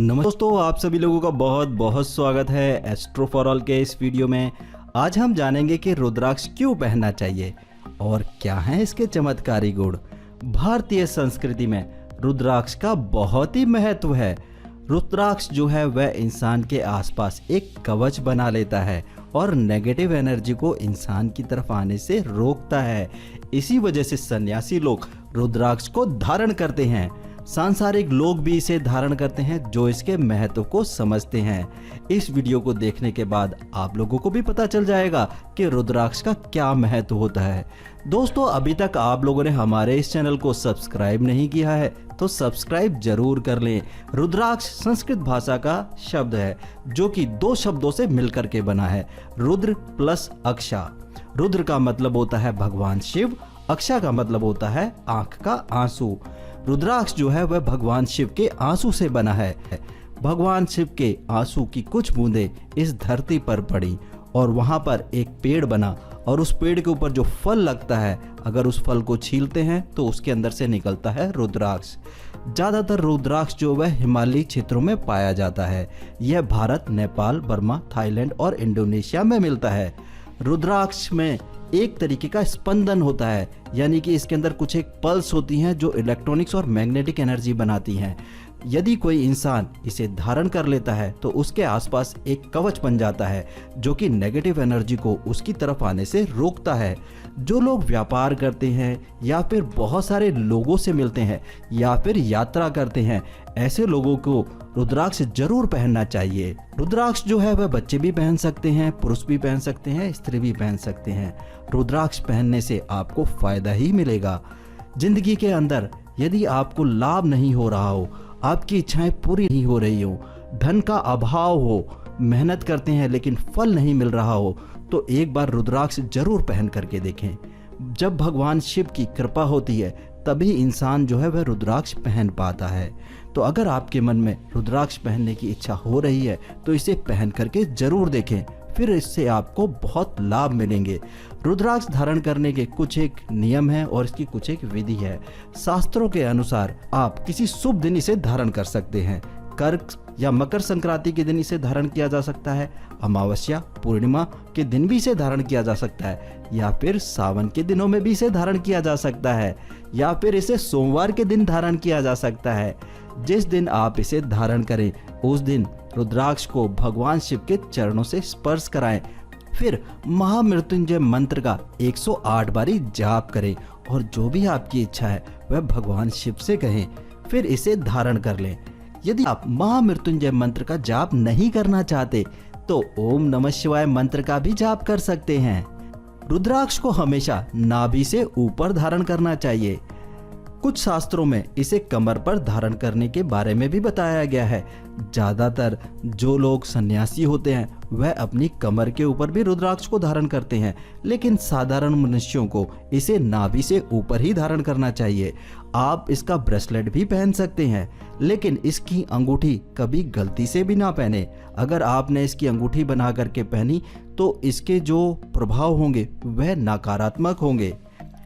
नमस्ते दोस्तों, आप सभी लोगों का बहुत बहुत स्वागत है एस्ट्रो फॉर ऑल के इस वीडियो में। आज हम जानेंगे कि रुद्राक्ष क्यों पहनना चाहिए और क्या हैं इसके चमत्कारी गुण। भारतीय संस्कृति में रुद्राक्ष का बहुत ही महत्व है। रुद्राक्ष जो है वह इंसान के आसपास एक कवच बना लेता है और नेगेटिव एनर्जी को इंसान की तरफ आने से रोकता है। इसी वजह से सन्यासी लोग रुद्राक्ष को धारण करते हैं। सांसारिक लोग भी इसे धारण करते हैं जो इसके महत्व को समझते हैं। इस वीडियो को देखने के बाद आप लोगों को भी पता चल जाएगा कि रुद्राक्ष का क्या महत्व होता है। दोस्तों, अभी तक आप लोगों ने हमारे इस चैनल को सब्सक्राइब नहीं किया है तो सब्सक्राइब जरूर कर लें। रुद्राक्ष संस्कृत भाषा का शब्द है जो कि दो शब्दों से मिलकर के बना है, रुद्र प्लस अक्षा। रुद्र का मतलब होता है भगवान शिव, अक्षा का मतलब होता है आंख का आंसू। रुद्राक्ष जो है वह भगवान शिव के आंसू से बना है। भगवान शिव के आंसू की कुछ बूंदें इस धरती पर पड़ी और वहां पर एक पेड़ बना और उस पेड़ के ऊपर जो फल लगता है, अगर उस फल को छीलते हैं तो उसके अंदर से निकलता है रुद्राक्ष। ज्यादातर रुद्राक्ष जो वह हिमालयी क्षेत्रों में पाया जाता है। यह भारत, नेपाल, बर्मा, थाईलैंड और इंडोनेशिया में मिलता है। रुद्राक्ष में एक तरीके का स्पंदन होता है, यानी कि इसके अंदर कुछ एक पल्स होती हैं जो इलेक्ट्रॉनिक्स और मैग्नेटिक एनर्जी बनाती हैं। यदि कोई इंसान इसे धारण कर लेता है तो उसके आसपास एक कवच बन जाता है जो कि नेगेटिव एनर्जी को उसकी तरफ आने से रोकता है। जो लोग व्यापार करते हैं या फिर बहुत सारे लोगों से मिलते हैं या फिर यात्रा करते हैं, ऐसे लोगों को रुद्राक्ष जरूर पहनना चाहिए। रुद्राक्ष जो है वह बच्चे भी पहन सकते हैं, पुरुष भी पहन सकते हैं, स्त्री भी पहन सकते हैं। रुद्राक्ष पहनने से आपको फायदा ही मिलेगा। जिंदगी के अंदर यदि आपको लाभ नहीं हो रहा हो, आपकी इच्छाएं पूरी नहीं हो रही हो, धन का अभाव हो, मेहनत करते हैं लेकिन फल नहीं मिल रहा हो, तो एक बार रुद्राक्ष जरूर पहन करके देखें। जब भगवान शिव की कृपा होती है तभी इंसान जो है वह रुद्राक्ष पहन पाता है। तो अगर आपके मन में रुद्राक्ष पहनने की इच्छा हो रही है तो इसे पहन करके जरूर देखें, फिर इससे आपको बहुत लाभ मिलेंगे। रुद्राक्ष धारण करने के कुछ एक नियम है और इसकी कुछ एक विधि है। शास्त्रों के अनुसार आप किसी शुभ दिन इसे धारण कर सकते हैं। कर्क या मकर संक्रांति के दिन इसे धारण किया जा सकता है, अमावस्या, पूर्णिमा के दिन भी इसे धारण किया जा सकता है, या फिर सावन के दिनों में भी इसे धारण किया जा सकता है, या फिर इसे सोमवार के दिन धारण किया जा सकता है। जिस दिन आप इसे धारण करें उस दिन रुद्राक्ष को भगवान शिव के चरणों से स्पर्श कराएं, फिर महामृत्युंजय मंत्र का 108 बारी जाप करें और जो भी आपकी इच्छा है वह भगवान शिव से कहें, फिर इसे धारण कर लें। यदि आप महामृत्युंजय मंत्र का जाप नहीं करना चाहते तो ओम नमः शिवाय मंत्र का भी जाप कर सकते हैं। रुद्राक्ष को हमेशा नाभि से ऊपर धारण करना चाहिए। कुछ शास्त्रों में इसे कमर पर धारण करने के बारे में भी बताया गया है। ज्यादातर जो लोग सन्यासी होते हैं वह अपनी कमर के ऊपर भी रुद्राक्ष को धारण करते हैं, लेकिन साधारण मनुष्यों को इसे नाभि से ऊपर ही धारण करना चाहिए। आप इसका ब्रेसलेट भी पहन सकते हैं, लेकिन इसकी अंगूठी कभी गलती से भी ना पहने। अगर आपने इसकी अंगूठी बना करके पहनी तो इसके जो प्रभाव होंगे वह नकारात्मक होंगे।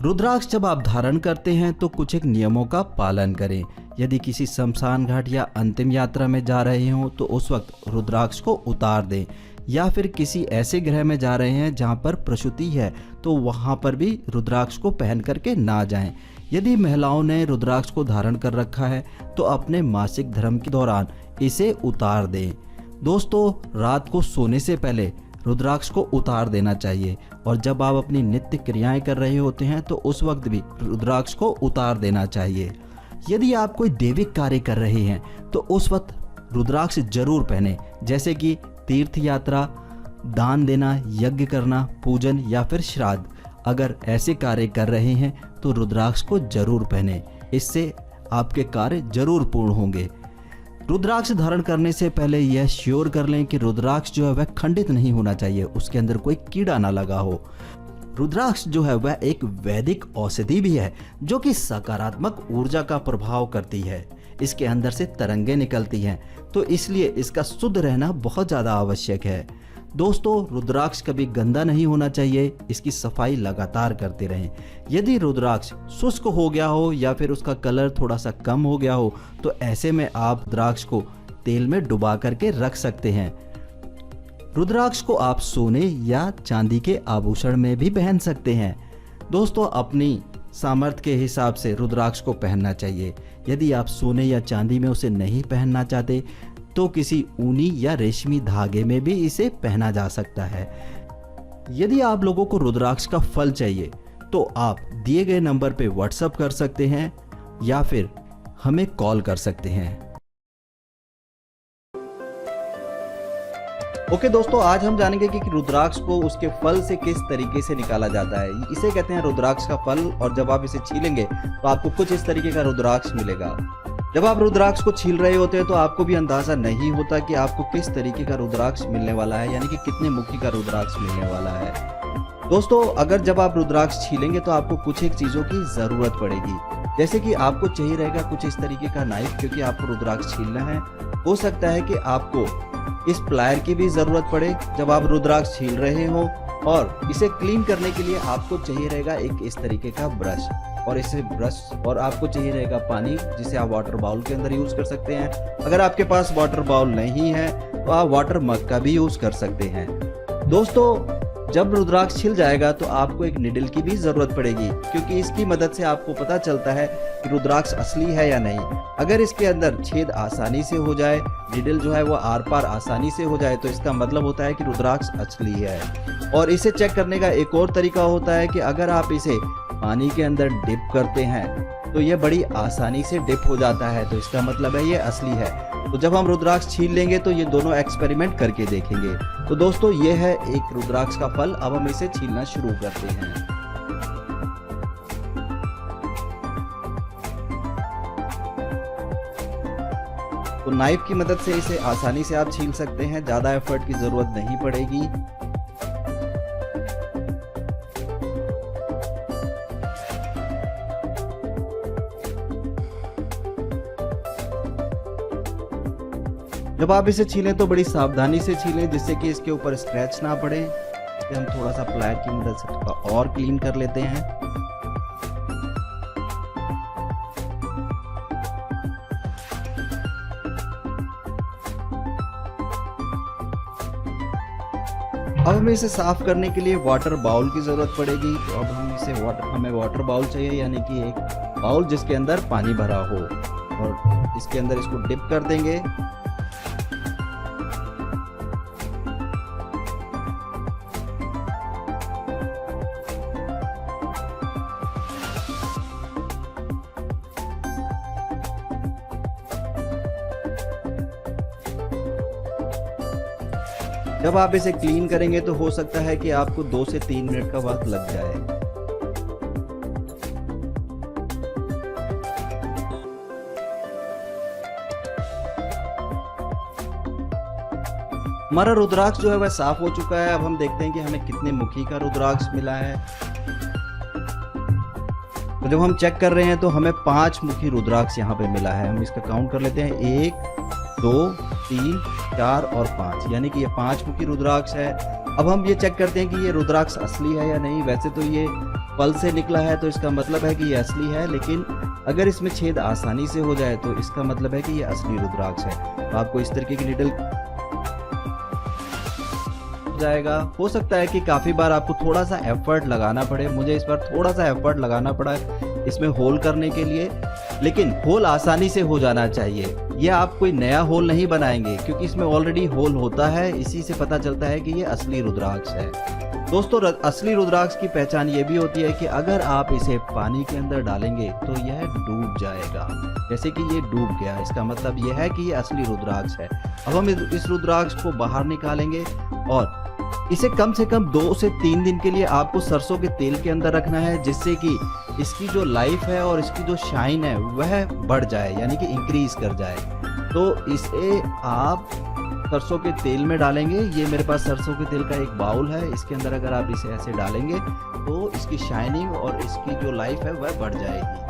रुद्राक्ष जब आप धारण करते हैं तो कुछ एक नियमों का पालन करें। यदि किसी शमशान घाट या अंतिम यात्रा में जा रहे हो तो उस वक्त रुद्राक्ष को उतार दें, या फिर किसी ऐसे ग्रह में जा रहे हैं जहां पर प्रसूति है तो वहां पर भी रुद्राक्ष को पहन करके ना जाएं। यदि महिलाओं ने रुद्राक्ष को धारण कर रखा है तो अपने मासिक धर्म के दौरान इसे उतार दें। दोस्तों, रात को सोने से पहले रुद्राक्ष को उतार देना चाहिए और जब आप अपनी नित्य क्रियाएं कर रहे होते हैं तो उस वक्त भी रुद्राक्ष को उतार देना चाहिए। यदि आप कोई दैविक कार्य कर रहे हैं तो उस वक्त रुद्राक्ष जरूर पहने, जैसे कि तीर्थ यात्रा, दान देना, यज्ञ करना, पूजन या फिर श्राद्ध। अगर ऐसे कार्य कर रहे हैं तो रुद्राक्ष को जरूर पहने, इससे आपके कार्य जरूर पूर्ण होंगे। रुद्राक्ष धारण करने से पहले यह श्योर कर लें कि रुद्राक्ष जो है वह खंडित नहीं होना चाहिए, उसके अंदर कोई कीड़ा ना लगा हो। रुद्राक्ष जो है वह एक वैदिक औषधि भी है जो कि सकारात्मक ऊर्जा का प्रभाव करती है। इसके अंदर से तरंगे निकलती हैं, तो इसलिए इसका शुद्ध रहना बहुत ज़्यादा आवश्यक है। दोस्तों, रुद्राक्ष कभी गंदा नहीं होना चाहिए, इसकी सफाई लगातार करते रहें। यदि रुद्राक्ष शुष्क हो गया हो या फिर उसका कलर थोड़ा सा कम हो गया हो तो ऐसे में आप रुद्राक्ष को तेल में डुबा करके रख सकते हैं। रुद्राक्ष को आप सोने या चांदी के आभूषण में भी पहन सकते हैं। दोस्तों, अपनी सामर्थ्य के हिसाब से रुद्राक्ष को पहनना चाहिए। यदि आप सोने या चांदी में उसे नहीं पहनना चाहते तो किसी ऊनी या रेशमी धागे में भी इसे पहना जा सकता है। यदि आप लोगों को रुद्राक्ष का फल चाहिए तो आप दिए गए नंबर पे व्हाट्सएप कर सकते हैं या फिर हमें कॉल कर सकते हैं। ओके दोस्तों, आज हम जानेंगे कि रुद्राक्ष को उसके फल से किस तरीके से निकाला जाता है। इसे कहते हैं रुद्राक्ष का फल, और जब आप इसे छीलेंगे तो आपको कुछ इस तरीके का रुद्राक्ष मिलेगा। जब आप रुद्राक्ष को छील रहे होते हैं तो आपको भी अंदाजा नहीं होता कि आपको किस तरीके का रुद्राक्ष मिलने वाला है, यानी कि कितने मुखी का रुद्राक्ष मिलने वाला है। दोस्तों, अगर जब आप रुद्राक्ष छीलेंगे तो आपको कुछ एक चीजों की जरूरत पड़ेगी, जैसे कि आपको चाहिए रहेगा कुछ इस तरीके का नाइफ, क्योंकि आपको रुद्राक्ष छीलना है। हो सकता है कि आपको इस प्लायर की भी जरूरत पड़े जब आप रुद्राक्ष छील रहे हो, और इसे क्लीन करने के लिए आपको चाहिए रहेगा एक इस तरीके का ब्रश, और आपको चाहिए रहेगा पानी, जिसे आप वाटर बाउल के अंदर यूज कर सकते हैं। अगर आपके पास वाटर बाउल नहीं है तो आप वाटर मग का भी यूज कर सकते हैं। दोस्तों, जब रुद्राक्ष छिल जाएगा तो आपको एक निडल की भी जरूरत पड़ेगी, क्योंकि इसकी मदद से आपको पता चलता है कि रुद्राक्ष असली है या नहीं। अगर इसके अंदर छेद आसानी से हो जाए, निडल जो है वो आर पार आसानी से हो जाए, तो इसका मतलब होता है कि रुद्राक्ष असली है। और इसे चेक करने का एक और तरीका होता है कि अगर आप इसे पानी के अंदर डिप करते हैं तो ये बड़ी आसानी से डिप हो जाता है, तो इसका मतलब है ये असली है। तो जब हम रुद्राक्ष छील लेंगे तो ये दोनों एक्सपेरिमेंट करके देखेंगे। तो दोस्तों, ये है एक रुद्राक्ष का फल। अब हम इसे छीलना शुरू करते हैं। तो नाइफ की मदद से इसे आसानी से आप छील सकते हैं, ज्यादा एफर्ट की जरूरत नहीं पड़ेगी। जब आप इसे छीलें तो बड़ी सावधानी से छीलें, जिससे कि इसके ऊपर स्क्रैच ना पड़े। इसे हम थोड़ा सा प्लायर की मदद से थोड़ा और क्लीन कर लेते हैं। अब हमें इसे साफ करने के लिए वाटर बाउल की जरूरत पड़ेगी। तो अब हमें वाटर बाउल चाहिए, यानी कि एक बाउल जिसके अंदर पानी भरा हो, और इसके अंदर इसको डिप कर देंगे। जब आप इसे क्लीन करेंगे तो हो सकता है कि आपको 2 से 3 मिनट का वक्त लग जाए। हमारा रुद्राक्ष जो है वह साफ हो चुका है। अब हम देखते हैं कि हमें कितने मुखी का रुद्राक्ष मिला है। तो जब हम चेक कर रहे हैं तो हमें 5 मुखी रुद्राक्ष यहाँ पे मिला है। हम इसका काउंट कर लेते हैं, 1 2 3 4 और 5, यानी कि ये 5 मुखी रुद्राक्ष है। अब हम ये चेक करते हैं कि ये रुद्राक्ष असली है या नहीं। वैसे तो ये फल से निकला है तो इसका मतलब है कि ये असली है, लेकिन अगर इसमें छेद आसानी से हो जाए तो इसका मतलब है कि ये असली रुद्राक्ष है। तो आपको इस तरीके की निडल जाएगा। हो सकता है कि काफी बार आपको थोड़ा सा एफर्ट लगाना पड़े। मुझे इस बार थोड़ा सा एफर्ट लगाना पड़ा इसमें होल करने के लिए, लेकिन होल आसानी से हो जाना चाहिए। ये आप कोई नया होल नहीं बनाएंगे, क्योंकि इसमें ऑलरेडी होल होता है। इसी से पता चलता है कि ये असली रुद्राक्ष है। दोस्तों, असली रुद्राक्ष की पहचान ये भी होती है कि अगर आप इसे पानी के अंदर डालेंगे तो यह डूब जाएगा। जैसे कि ये डूब गया, इसका मतलब यह है कि ये असली रुद्राक्ष है। अब हम इस रुद्राक्ष को बाहर निकालेंगे और इसे कम से कम 2 से 3 दिन के लिए आपको सरसों के तेल के अंदर रखना है, जिससे कि इसकी जो लाइफ है और इसकी जो शाइन है वह बढ़ जाए, यानी कि इंक्रीज कर जाए। तो इसे आप सरसों के तेल में डालेंगे। ये मेरे पास सरसों के तेल का एक बाउल है, इसके अंदर अगर आप इसे ऐसे डालेंगे तो इसकी शाइनिंग और इसकी जो लाइफ है वह बढ़ जाएगी।